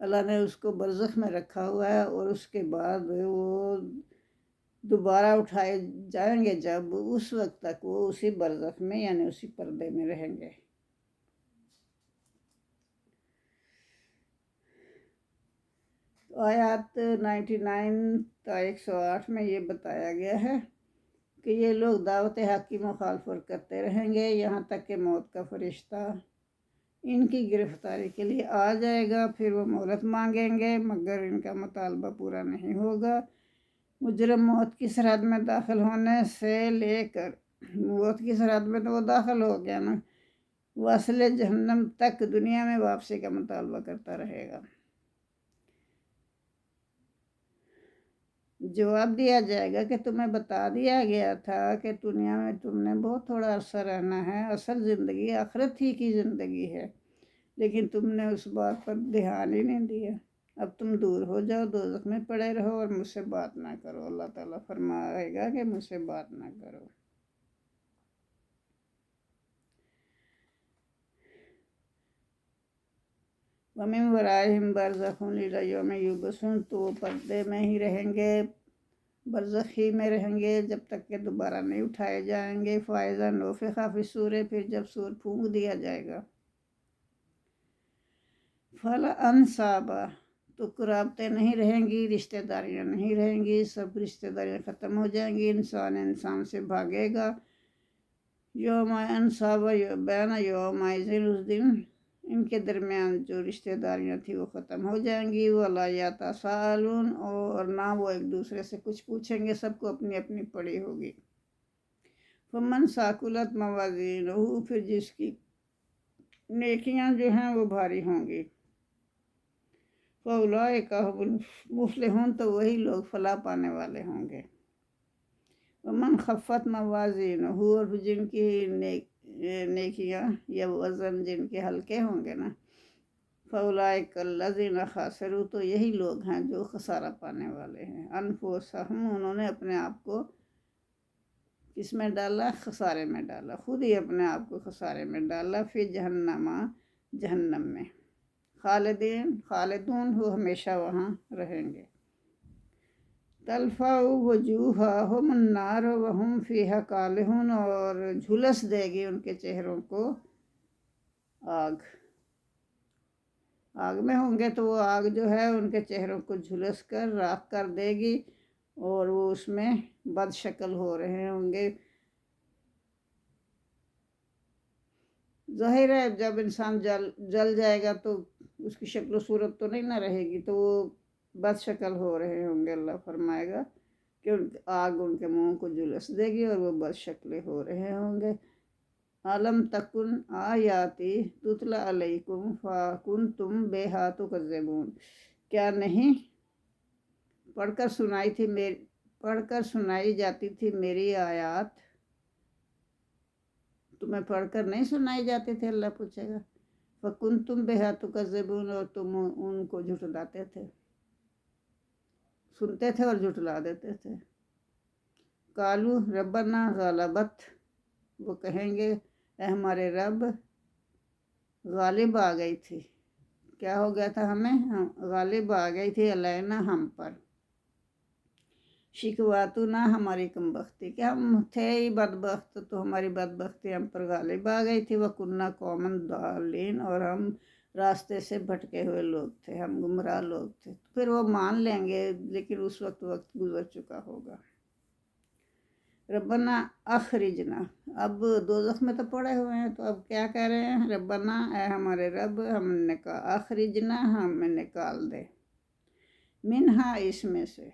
اللہ نے اس کو برزخ میں رکھا ہوا ہے، اور اس کے بعد وہ دوبارہ اٹھائے جائیں گے جب، اس وقت تک وہ اسی برزخ میں یعنی اسی پردے میں رہیں گے۔ آیات 99 تا 108 میں یہ بتایا گیا ہے کہ یہ لوگ دعوت حق کی مخالفت کرتے رہیں گے یہاں تک کہ موت کا فرشتہ ان کی گرفتاری کے لیے آ جائے گا، پھر وہ مہلت مانگیں گے مگر ان کا مطالبہ پورا نہیں ہوگا۔ مجرم موت کی سرحد میں داخل ہونے سے لے کر، موت کی سرحد میں تو وہ داخل ہو گیا نا، واصل جہنم تک دنیا میں واپسی کا مطالبہ کرتا رہے گا۔ جواب دیا جائے گا کہ تمہیں بتا دیا گیا تھا کہ دنیا میں تم نے بہت تھوڑا عرصہ رہنا ہے، اصل زندگی آخرت ہی کی زندگی ہے، لیکن تم نے اس بات پر دھیان ہی نہیں دیا۔ اب تم دور ہو جاؤ، دوزخ میں پڑے رہو اور مجھ سے بات نہ کرو۔ اللہ تعالیٰ فرمائے گا کہ مجھ سے بات نہ کرو۔ وَمِن وَرَائِهِمْ بَرْزَخٌ إِلَىٰ يَوْمِ يُبْعَثُونَ، تو وہ پردے میں ہی رہیں گے، برزخ ہی میں رہیں گے جب تک کہ دوبارہ نہیں اٹھائے جائیں گے۔ فَإِذَا نُفِخَ فِي الصُّورِ، پھر جب سور پھونک دیا جائے گا، فَلَا أَنْسَابَ، تو قرابتیں نہیں رہیں گی، رشتہ داریاں نہیں رہیں گی، سب رشتہ داریاں ختم ہو جائیں گی، انسان سے بھاگے گا۔ یوم انصاب بین یومئذ، اس دن ان کے درمیان جو رشتہ داریاں تھیں وہ ختم ہو جائیں گی۔ وَلَا يَتَسَاءَلُونَ، اور نہ وہ ایک دوسرے سے کچھ پوچھیں گے، سب کو اپنی اپنی پڑی ہوگی۔ فَمَنْ ثَقُلَتْ مَوَازِینُهُ، پھر جس کی نیکیاں جو ہیں وہ بھاری ہوں گی، فَأُولَٰئِکَ هُمُ الْمُفْلِحُونَ، تو وہی لوگ فلاح پانے والے ہوں گے۔ وَمَنْ خَفَّتْ مَوَازِینُهُ، اور جن کی نیکیاں یا وزن جن کے ہلکے ہوں گے نا، فَأُولَٰئِکَ الَّذِینَ خَسِرُوا، تو یہی لوگ ہیں جو خسارہ پانے والے ہیں۔ أَنفُسَهُمْ، انہوں نے اپنے آپ کو کس میں ڈالا؟ خسارے میں ڈالا، خود ہی اپنے آپ کو خسارے میں ڈالا۔ فی جہنم، جہنم میں، خالدون، وہ ہمیشہ وہاں رہیں گے۔ تلفع وجوہہم النار وہم فیہا کالحون، اور جھلس دے گی ان کے چہروں کو آگ۔ آگ میں ہوں گے تو وہ آگ جو ہے ان کے چہروں کو جھلس کر راکھ کر دے گی، اور وہ اس میں بد شکل ہو رہے ہوں گے۔ ظاہر ہے جب انسان جل جائے گا تو اس کی شکل و صورت تو نہیں نہ رہے گی، تو وہ بد شکل ہو رہے ہوں گے۔ اللہ فرمائے گا کہ آگ ان کے منہ کو جلس دے گی اور وہ بد شکلیں ہو رہے ہوں گے۔ عَلَمْ تَکُنْ آیاتی تُتْلَىٰ عَلَیْکُمْ فَکُنْتُمْ بِہَا تُکَذِّبُونَ، کیا نہیں پڑھ کر سنائی جاتی تھی میری آیات، تمہیں پڑھ کر نہیں سنائی جاتی تھی؟ اللہ پوچھے گا۔ فَكُنْتُمْ بِهَا تُكَذِّبُونَ، اور تم ان کو جھٹلاتے تھے، سنتے تھے اور جھٹلا دیتے تھے۔ قَالُوا رَبَّنَا غَلَبَتْ، وہ کہیں گے اے ہمارے رب، غالب آ گئی تھی، کیا ہو گیا تھا ہمیں؟ غالب آ گئی تھی علینا، ہم پر، شکواتنا، ہماری کم بختی، کہ ہم تھے ہی بدبخت تو ہماری بدبختی ہم پر غالب آ گئی تھی۔ وَكُنَّا قَوْمًا ضَالِّينَ، اور ہم راستے سے بھٹکے ہوئے لوگ تھے، ہم گمراہ لوگ تھے۔ پھر وہ مان لیں گے، لیکن اس وقت گزر چکا ہوگا۔ ربنا اخرجنا، اب دوزخ میں تو پڑے ہوئے ہیں، تو اب کیا کہہ رہے ہیں؟ ربنا، اے ہمارے رب، ہم نے کہا اخرجنا، ہمیں نکال دے، منہا، اس میں سے،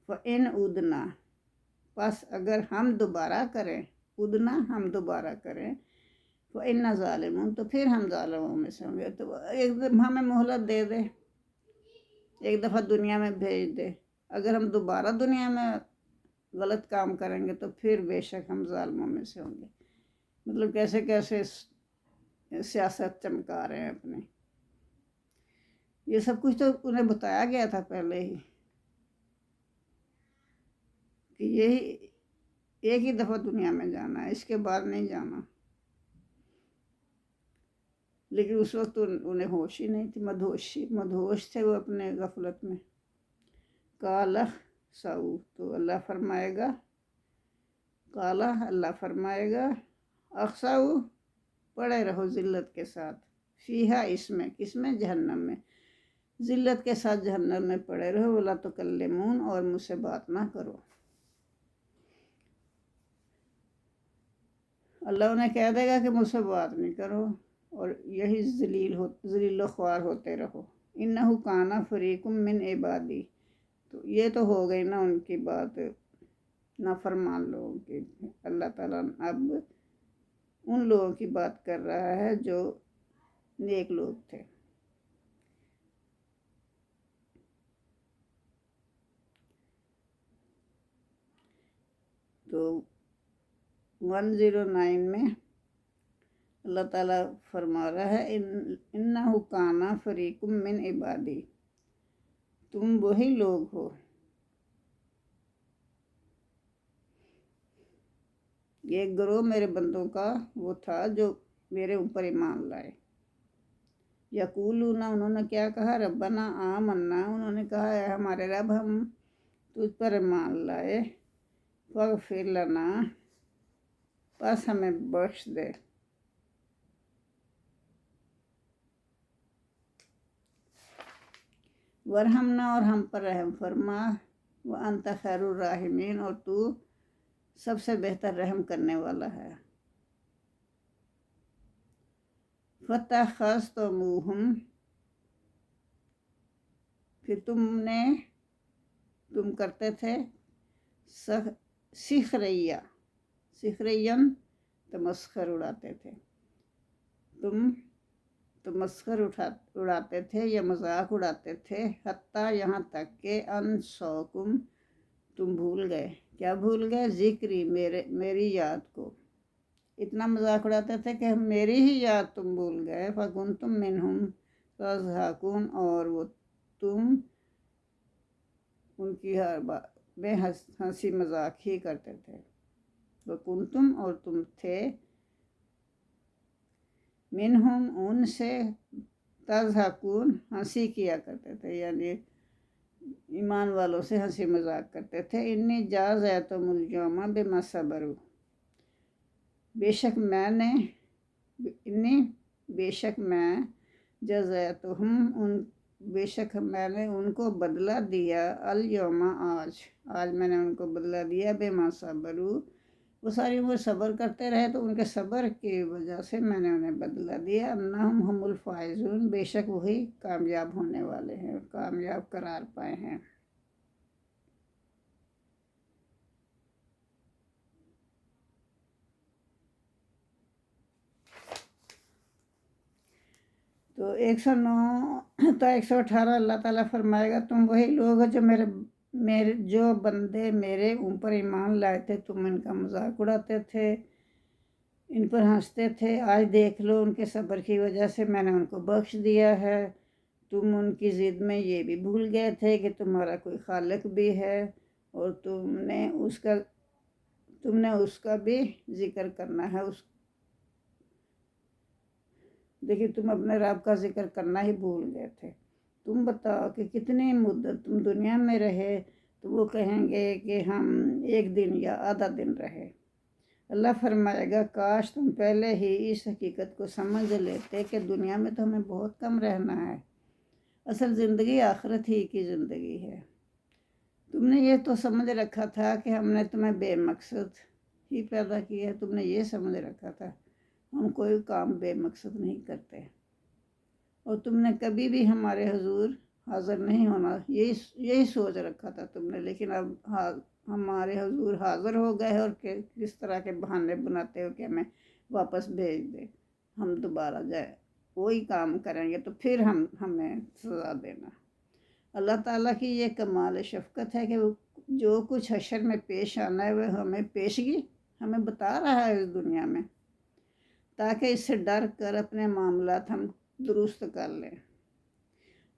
فَإِنْ عُدْنَا، پس اگر ہم دوبارہ کریں، عدنا ہم دوبارہ کریں، فَإِنَّا ظَالِمُونَ، تو پھر ہم ظالموں میں سے ہوں گے۔ تو ایک دفعہ ہمیں مہلت دے دے، ایک دفعہ دنیا میں بھیج دے، اگر ہم دوبارہ دنیا میں غلط کام کریں گے تو پھر بے شک ہم ظالموں میں سے ہوں گے۔ مطلب کیسے کیسے سیاست چمکا رہے ہیں اپنے۔ یہ سب کچھ تو انہیں بتایا گیا تھا پہلے ہی کہ یہی ایک ہی دفعہ دنیا میں جانا ہے، اس کے بعد نہیں جانا۔ لیکن اس وقت انہیں ہوش ہی نہیں تھی، مدہوش تھے وہ اپنے غفلت میں۔ کالا ساؤ، تو اللہ فرمائے گا، کالا اللہ فرمائے گا، اخساؤ پڑے رہو ذلت کے ساتھ، فیہا اس میں، کس میں؟ جہنم میں، ذلت کے ساتھ جہنم میں پڑے رہو، ولا تکلمون اور مجھ سے بات نہ کرو۔ اللہ انہیں کہہ دے گا کہ مجھ سے بات نہیں کرو، اور یہی ذلیل و خوار ہوتے رہو۔ انہو کانا فریق من عبادی، تو یہ تو ہو گئی نا ان کی بات نافرمان لوگوں کی۔ اللہ تعالیٰ اب ان لوگوں کی بات کر رہا ہے جو نیک لوگ تھے۔ تو 109 میں اللہ تعالیٰ فرما رہا ہے انہو کانا فریق من عبادی، تم وہی لوگ ہو، ایک گروہ میرے بندوں کا وہ تھا جو میرے اوپر ایمان لائے۔ یقولون، انہوں نے کیا کہا؟ ربنا آمنا، انہوں نے کہا اے ہمارے رب ہم تجھ پر ایمان لائے، فاغفر لنا، پس ہمیں بخش دے، ورحمنا اور ہم پر رحم فرما، وانت خیر الراحمین اور تو سب سے بہتر رحم کرنے والا ہے۔ فاتخذتموہم، پھر تم کرتے تھے سخریا، سخرین تمسخر اڑاتے تھے، تم تمسخر اڑاتے تھے یا مذاق اڑاتے تھے، حتیٰ یہاں تک کہ انسوکم، تم بھول گئے، کیا بھول گئے؟ ذکری، میری یاد کو، اتنا مذاق اڑاتے تھے کہ میری ہی یاد تم بھول گئے، فکنتم منہم تضحکون، اور وہ تم ان کی ہر بات میں ہنسی مذاق ہی کرتے تھے، وکنتم اور تم تھے، منہم ان سے، تضحکون ہنسی کیا کرتے تھے، یعنی ایمان والوں سے ہنسی مذاق کرتے تھے۔ انی جازیتم الیوم بما صبروا، بے شک میں جزیتہم، بے شک میں نے ان کو بدلہ دیا، الیوم آج میں نے ان کو بدلہ دیا، بما صبروا، وہ ساری عمر صبر کرتے رہے تو ان کے صبر کی وجہ سے میں نے انہیں بدلہ دیا، انہم ہم الفائزون، بے شک وہی کامیاب ہونے والے ہیں، کامیاب قرار پائے ہیں۔ تو 109 تا 118 اللہ تعالیٰ فرمائے گا تم وہی لوگ ہو جو جو بندے میرے اوپر ایمان لائے تھے، تم ان کا مذاق اڑاتے تھے، ان پر ہنستے تھے، آج دیکھ لو ان کے صبر کی وجہ سے میں نے ان کو بخش دیا ہے۔ تم ان کی ضد میں یہ بھی بھول گئے تھے کہ تمہارا کوئی خالق بھی ہے، اور تم نے اس کا بھی ذکر کرنا ہے، لیکن تم اپنے رب کا ذکر کرنا ہی بھول گئے تھے۔ تم بتاؤ کہ کتنی مدت تم دنیا میں رہے، تو وہ کہیں گے کہ ہم 1 دن یا آدھا دن رہے۔ اللہ فرمائے گا کاش تم پہلے ہی اس حقیقت کو سمجھ لیتے کہ دنیا میں تو ہمیں بہت کم رہنا ہے، اصل زندگی آخرت ہی کی زندگی ہے۔ تم نے یہ تو سمجھ رکھا تھا کہ ہم نے تمہیں بے مقصد ہی پیدا کیا ہے، تم نے یہ سمجھ رکھا تھا، ہم کوئی کام بے مقصد نہیں کرتے، اور تم نے کبھی بھی ہمارے حضور حاضر نہیں ہونا، یہی سوچ رکھا تھا تم نے، لیکن اب ہمارے حضور حاضر ہو گئے، اور کس طرح کے بہانے بناتے ہو کہ ہمیں واپس بھیج دے، ہم دوبارہ جائے وہی کام کریں گے تو پھر ہمیں سزا دینا۔ اللہ تعالیٰ کی یہ کمال شفقت ہے کہ وہ جو کچھ حشر میں پیش آنا ہے وہ ہمیں پیشگی ہمیں بتا رہا ہے اس دنیا میں، تاکہ اس سے ڈر کر اپنے معاملات ہم درست کر لیں۔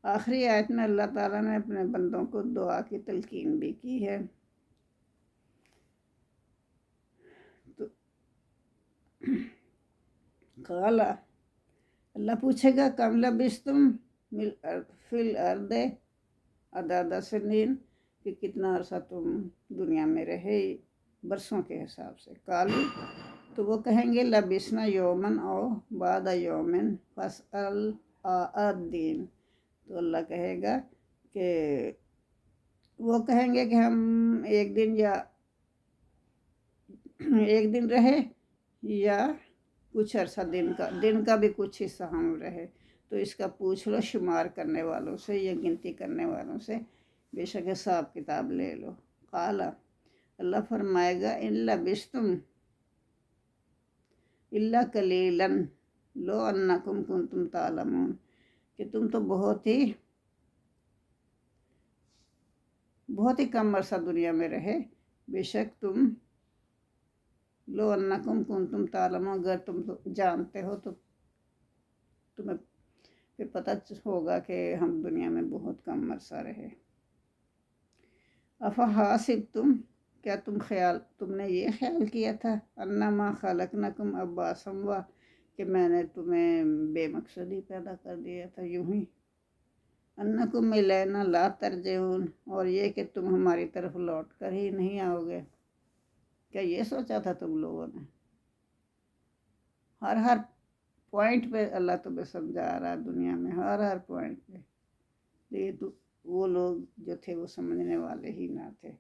آخری آیت میں اللہ تعالیٰ نے اپنے بندوں کو دعا کی تلقین بھی کی ہے۔ تو قالا، اللہ پوچھے گا کم لبثتم فی الارض عدد سنین، کہ کتنا عرصہ تم دنیا میں رہے برسوں کے حساب سے. قالوا، تو وہ کہیں گے لبثنا یومن او بعد یومن فاسأل الدین. تو اللہ کہے گا کہ وہ کہیں گے کہ ہم ایک دن یا ایک دن رہے یا کچھ عرصہ دن کا بھی کچھ حصہ ہم رہے، تو اس کا پوچھ لو شمار کرنے والوں سے یا گنتی کرنے والوں سے، بے شک حساب کتاب لے لو. قال، اللہ فرمائے گا ان لبثتم الا قلیلا لو انکم کنتم تعلمون، کہ تم تو بہت ہی کم عرصہ دنیا میں رہے، بے شک تم لو انکم کنتم تعلمون، اگر تم تو جانتے ہو تو تمہیں پھر پتہ ہوگا کہ ہم دنیا میں بہت کم عرصہ رہے. افحاسبتم، کیا تم نے یہ خیال کیا تھا انما خلقنکم عباسا کہ میں نے تمہیں بے مقصد ہی پیدا کر دیا تھا، یوں ہی. انکم الینا لا ترجعون، اور یہ کہ تم ہماری طرف لوٹ کر ہی نہیں آؤ گے. کیا یہ سوچا تھا تم لوگوں نے؟ ہر پوائنٹ پہ اللہ تمہیں سمجھا رہا ہے دنیا میں، ہر پوائنٹ پہ. یہ تو وہ لوگ جو تھے وہ سمجھنے والے ہی نہ تھے.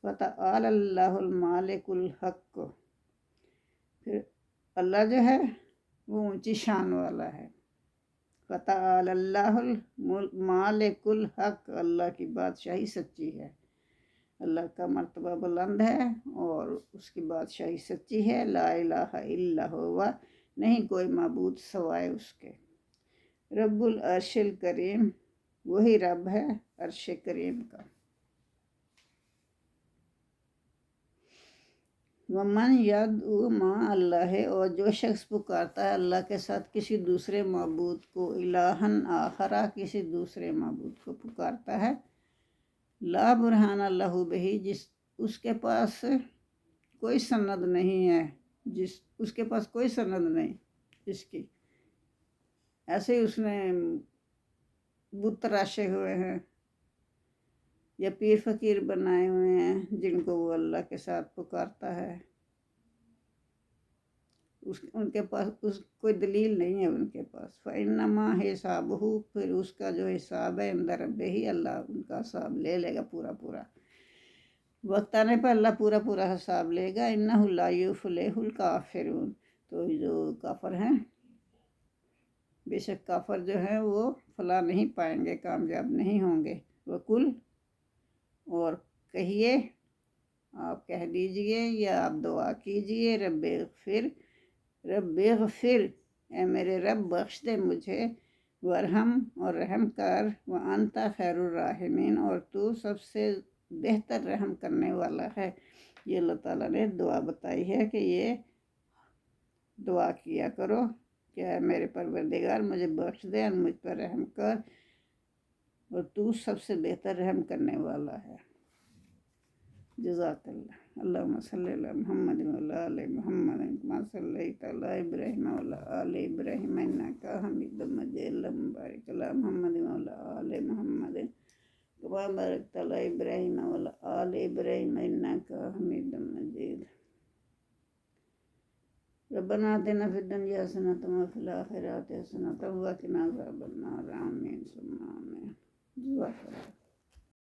وَتَعَالَى اللَّهُ الْمَالِكُ الْحَقُّ، پھر اللہ جو ہے وہ اونچی شان والا ہے. وَتَعَالَى اللَّهُ الْمَالِكُ الْحَقُّ، اللہ کی بادشاہی سچی ہے، اللہ کا مرتبہ بلند ہے اور اس کی بادشاہی سچی ہے. لا الہ الا ہوا، نہیں کوئی معبود سوائے اس کے. رب العرش الکریم، وہی رب ہے عرش کریم کا. ومن یدعو مع اللہ، اور جو شخص پکارتا ہے اللہ کے ساتھ کسی دوسرے معبود کو، الہن آخرہ، کسی دوسرے معبود کو پکارتا ہے، لا برہان لہ بہ، اس کے پاس کوئی سند نہیں ہے، اس کے پاس کوئی سند نہیں اس کی، ایسے ہی اس نے بت تراشے ہوئے ہیں یا پیر فقیر بنائے ہوئے ہیں جن کو وہ اللہ کے ساتھ پکارتا ہے. ان کے پاس کوئی دلیل نہیں ہے ان کے پاس. فَإِنَّمَا حِسَابُهُ، پھر اس کا جو حساب ہے عند ربہ، اللہ ان کا حساب لے لے گا پورا. وقت آنے پر اللہ پورا حساب لے گا. إِنَّهُ لَا يُفْلِحُ الْكَافِرُونَ، تو جو کافر ہیں، بے شک کافر جو ہیں وہ فلاح نہیں پائیں گے، کامیاب نہیں ہوں گے. وَقُلْ، اور کہیے، آپ کہہ دیجئے یا آپ دعا کیجئے، رب اغفر، اے میرے رب بخش دے مجھے، ورحم، اور رحم کر، وانت خیر الراحمین، اور تو سب سے بہتر رحم کرنے والا ہے. یہ اللہ تعالیٰ نے دعا بتائی ہے کہ یہ دعا کیا کرو کہ اے میرے پروردگار مجھے بخش دے اور مجھ پر رحم کر، اور تو سب سے بہتر رحم کرنے والا ہے. جزاک اللہ. اللہم صلی علی محمد وعلی آل محمد کما صلیت علی ابراہیم وعلی آل ابراہیم انک حمید مجید. اللہم بارک علی محمد وعلی آل محمد کما بارکت علی ابراہیم وعلی آل ابراہیم انک حمید مجید. ربنا آتنا فی الدنیا حسنۃ وفی الآخرۃ حسنۃ وقنا عذاب النار. آمین ثم آمین. جزاک اللہ.